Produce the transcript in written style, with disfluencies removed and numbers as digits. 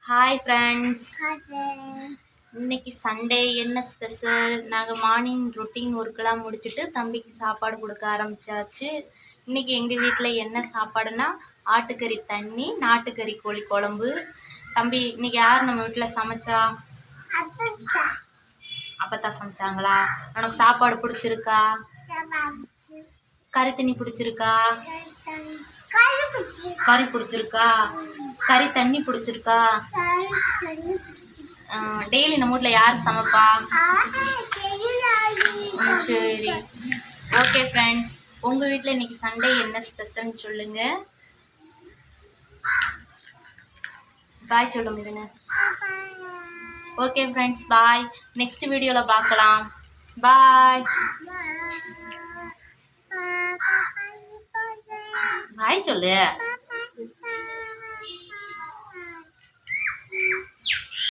Hi friends, Hi friends. இன்னைக்கு Sunday. என்ன special? நாங்கள் மார்னிங் ரொட்டீன் ஒர்க்கெலாம் முடிச்சுட்டு தம்பிக்கு சாப்பாடு கொடுக்க ஆரம்பிச்சாச்சு. இன்னைக்கு எங்கள் வீட்டில் என்ன சாப்பாடுனா ஆட்டுக்கறி தண்ணி, நாட்டுக்கறி கோழி குழம்பு. தம்பி, இன்னைக்கு யார் நம்ம வீட்டில் சமைச்சா? அப்பத்தா சமைச்சாங்களா? உனக்கு சாப்பாடு பிடிச்சிருக்கா? கறி தண்ணி பிடிச்சிருக்கா? கறி பிடிச்சிருக்கா? கறி தண்ணி பிடிச்சிருக்கா? டெய்லி நம்ம வீட்டில் யார் சமைப்பா? சரி, ஓகே ஃப்ரெண்ட்ஸ், உங்கள் வீட்டில் இன்னைக்கு சண்டே என்ன ஸ்பெஷல்னு சொல்லுங்கள். பாய் சொல்லுங்க இதுங்க. ஓகே ஃப்ரெண்ட்ஸ், பாய். நெக்ஸ்ட் வீடியோவில் பார்க்கலாம். பாய் பாய் சொல்லு.